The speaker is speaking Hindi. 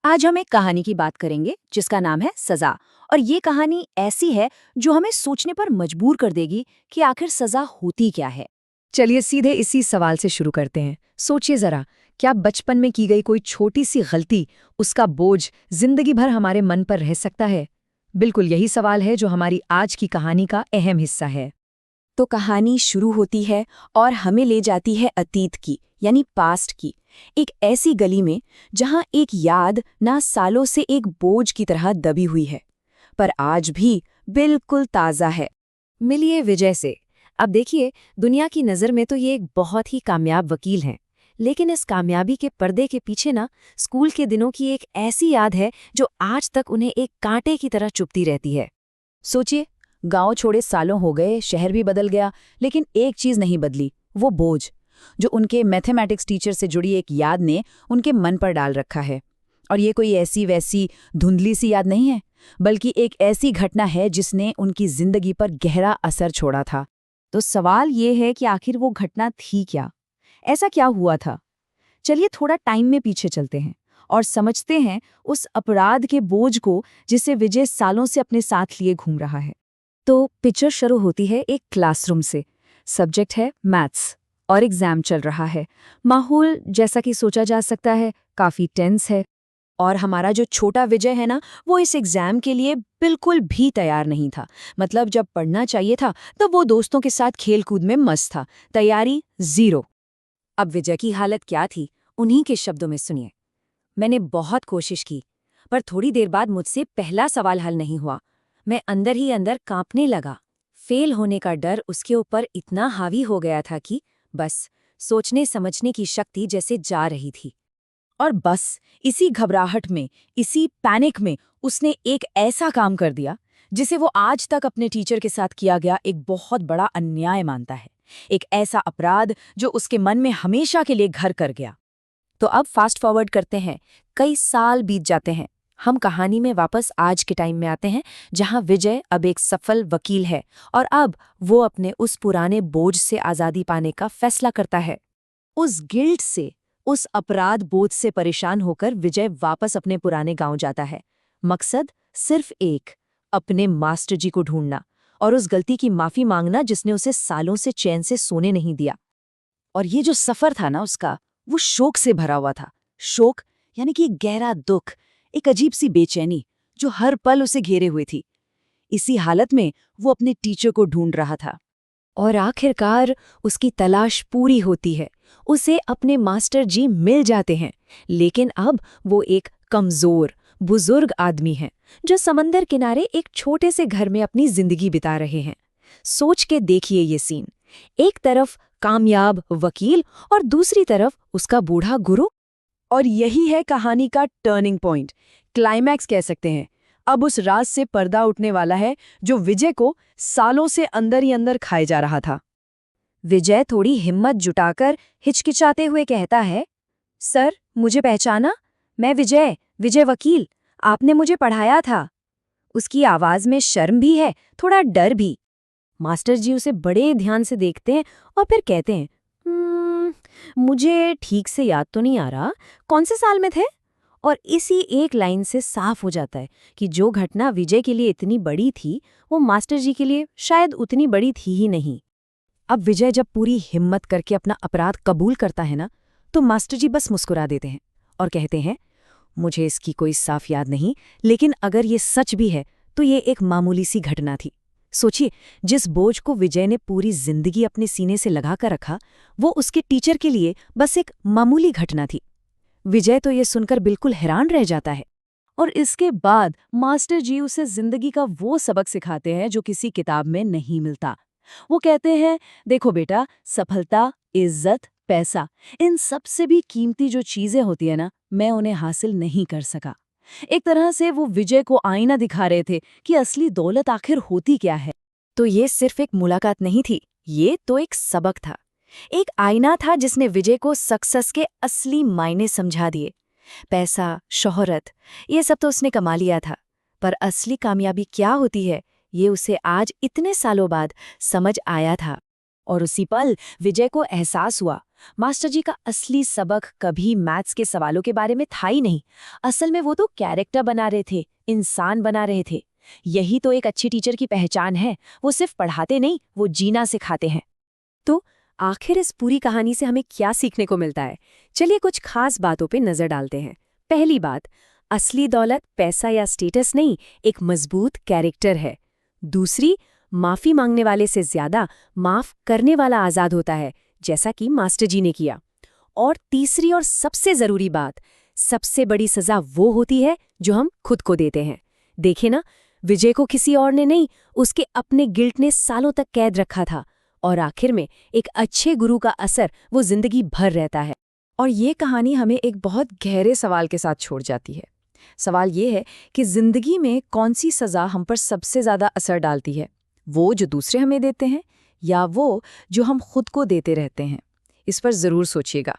आज हम एक कहानी की बात करेंगे जिसका नाम है सजा। और ये कहानी ऐसी है जो हमें सोचने पर मजबूर कर देगी कि आखिर सजा होती क्या है। चलिए सीधे इसी सवाल से शुरू करते हैं। सोचिए जरा, क्या बचपन में की गई कोई छोटी सी गलती, उसका बोझ जिंदगी भर हमारे मन पर रह सकता है? बिल्कुल यही सवाल है जो हमारी आज की कहानी का अहम हिस्सा है। तो कहानी शुरू होती है और हमें ले जाती है अतीत की, यानी पास्ट की, एक ऐसी गली में जहां एक याद ना सालों से एक बोझ की तरह दबी हुई है, पर आज भी बिल्कुल ताज़ा है। मिलिए विजय से। अब देखिए, दुनिया की नज़र में तो ये एक बहुत ही कामयाब वकील हैं, लेकिन इस कामयाबी के पर्दे के पीछे ना स्कूल के दिनों की एक ऐसी याद है जो आज तक उन्हें एक कांटे की तरह चुभती रहती है। सोचिए, गांव छोड़े सालों हो गए, शहर भी बदल गया, लेकिन एक चीज नहीं बदली, वो बोझ जो उनके मैथमेटिक्स टीचर से जुड़ी एक याद ने उनके मन पर डाल रखा है। और ये कोई ऐसी वैसी धुंधली सी याद नहीं है, बल्कि एक ऐसी घटना है जिसने उनकी जिंदगी पर गहरा असर छोड़ा था। तो सवाल ये है कि आखिर वो घटना थी क्या? ऐसा क्या हुआ था? चलिए थोड़ा टाइम में पीछे चलते हैं और समझते हैं उस अपराध के बोझ को जिसे विजय सालों से अपने साथ लिए घूम रहा है। तो पिक्चर शुरू होती है एक क्लासरूम से। सब्जेक्ट है मैथ्स और एग्जाम चल रहा है। माहौल जैसा कि सोचा जा सकता है काफी टेंस है। और हमारा जो छोटा विजय है ना, वो इस एग्जाम के लिए बिल्कुल भी तैयार नहीं था। मतलब जब पढ़ना चाहिए था तब वो दोस्तों के साथ खेल कूद में मस्त था। तैयारी जीरो। अब विजय की हालत क्या थी, उन्हीं के शब्दों में सुनिए। मैंने बहुत कोशिश की, पर थोड़ी देर बाद मुझसे पहला सवाल हल नहीं हुआ। मैं अंदर ही अंदर कांपने लगा। फेल होने का डर उसके ऊपर इतना हावी हो गया था कि बस सोचने समझने की शक्ति जैसे जा रही थी। और बस इसी घबराहट में, इसी पैनिक में उसने एक ऐसा काम कर दिया जिसे वो आज तक अपने टीचर के साथ किया गया एक बहुत बड़ा अन्याय मानता है। एक ऐसा अपराध जो उसके मन में हमेशा के लिए घर कर गया। तो अब फास्ट फॉरवर्ड करते हैं, कई साल बीत जाते हैं। हम कहानी में वापस आज के टाइम में आते हैं, जहां विजय अब एक सफल वकील है और अब वो अपने उस पुराने बोझ से आज़ादी पाने का फैसला करता है। उस गिल्ट से, उस अपराध बोझ से परेशान होकर विजय वापस अपने पुराने गांव जाता है। मकसद सिर्फ एक, अपने मास्टर जी को ढूंढना और उस गलती की माफी मांगना जिसने उसे सालों से चैन से सोने नहीं दिया। और ये जो सफर था ना उसका, वो शोक से भरा हुआ था। शोक यानी कि एक गहरा दुख, एक अजीब सी बेचैनी जो हर पल उसे घेरे हुए थी। इसी हालत में वो अपने टीचर को ढूंढ रहा था। और आखिरकार उसकी तलाश पूरी होती है। उसे अपने मास्टर जी मिल जाते हैं, लेकिन अब वो एक कमजोर, बुजुर्ग आदमी हैं जो समंदर किनारे एक छोटे से घर में अपनी जिंदगी बिता रहे हैं। सोच के देखिए ये सीन। एक तरफ कामयाब वकील और दूसरी तरफ उसका बूढ़ा गुरु। और यही है कहानी का टर्निंग पॉइंट, क्लाइमैक्स कह सकते हैं। अब उस राज से पर्दा उठने वाला है जो विजय को सालों से अंदर ही अंदर खाए जा रहा था। विजय थोड़ी हिम्मत जुटाकर हिचकिचाते हुए कहता है, सर मुझे पहचाना? मैं विजय, विजय वकील, आपने मुझे पढ़ाया था। उसकी आवाज में शर्म भी है, थोड़ा डर भी। मास्टर जी उसे बड़े ध्यान से देखते हैं और फिर कहते हैं, मुझे ठीक से याद तो नहीं आ रहा, कौन से साल में थे?" और इसी एक लाइन से साफ हो जाता है कि जो घटना विजय के लिए इतनी बड़ी थी, वो मास्टर जी के लिए शायद उतनी बड़ी थी ही नहीं। अब विजय जब पूरी हिम्मत करके अपना अपराध कबूल करता है ना, तो मास्टर जी बस मुस्कुरा देते हैं और कहते हैं, मुझे इसकी कोई साफ याद नहीं, लेकिन अगर ये सच भी है तो ये एक मामूली सी घटना थी। सोचिए, जिस बोझ को विजय ने पूरी जिंदगी अपने सीने से लगा कर रखा, वो उसके टीचर के लिए बस एक मामूली घटना थी। विजय तो ये सुनकर बिल्कुल हैरान रह जाता है। और इसके बाद मास्टर जी उसे जिंदगी का वो सबक सिखाते हैं जो किसी किताब में नहीं मिलता। वो कहते हैं, देखो बेटा, सफलता, इज्जत, पैसा, इन सबसे भी कीमती जो चीजें होती है ना, मैं उन्हें हासिल नहीं कर सका। एक तरह से वो विजय को आईना दिखा रहे थे कि असली दौलत आखिर होती क्या है। तो ये सिर्फ एक मुलाकात नहीं थी, ये तो एक सबक था। एक आईना था जिसने विजय को सक्सेस के असली मायने समझा दिए। पैसा, शोहरत, ये सब तो उसने कमा लिया था, पर असली कामयाबी क्या होती है, ये उसे आज इतने सालों बाद समझ आया था। और उसी पल विजय को एहसास हुआ, मास्टर जी का असली सबक कभी मैथ्स के सवालों के बारे में था ही नहीं। असल में वो तो कैरेक्टर बना रहे थे, इंसान बना रहे थे। यही तो एक अच्छी टीचर की पहचान है, वो सिर्फ पढ़ाते नहीं, वो जीना सिखाते हैं। तो आखिर इस पूरी कहानी से हमें क्या सीखने को मिलता है? चलिए कुछ खास बातों पे नजर डालते हैं। पहली बात, असली दौलत पैसा या स्टेटस नहीं, एक मजबूत कैरेक्टर है। दूसरी, माफी मांगने वाले से ज्यादा माफ करने वाला आजाद होता है, जैसा कि मास्टर जी ने किया। और तीसरी और सबसे जरूरी बात, सबसे बड़ी सजा वो होती है जो हम खुद को देते हैं। देखे ना, विजय को किसी और ने नहीं, उसके अपने गिल्ट ने सालों तक कैद रखा था, और आखिर में एक अच्छे गुरु का असर वो जिंदगी भर रहता है। और ये कहानी हमें एक बहुत गहरे सवाल के साथ छोड़ जाती है। सवाल ये है कि जिंदगी में कौन सी सज़ा हम पर सबसे ज़्यादा असर डालती है, वो जो दूसरे हमें देते हैं या वो जो हम खुद को देते रहते हैं? इस पर ज़रूर सोचिएगा।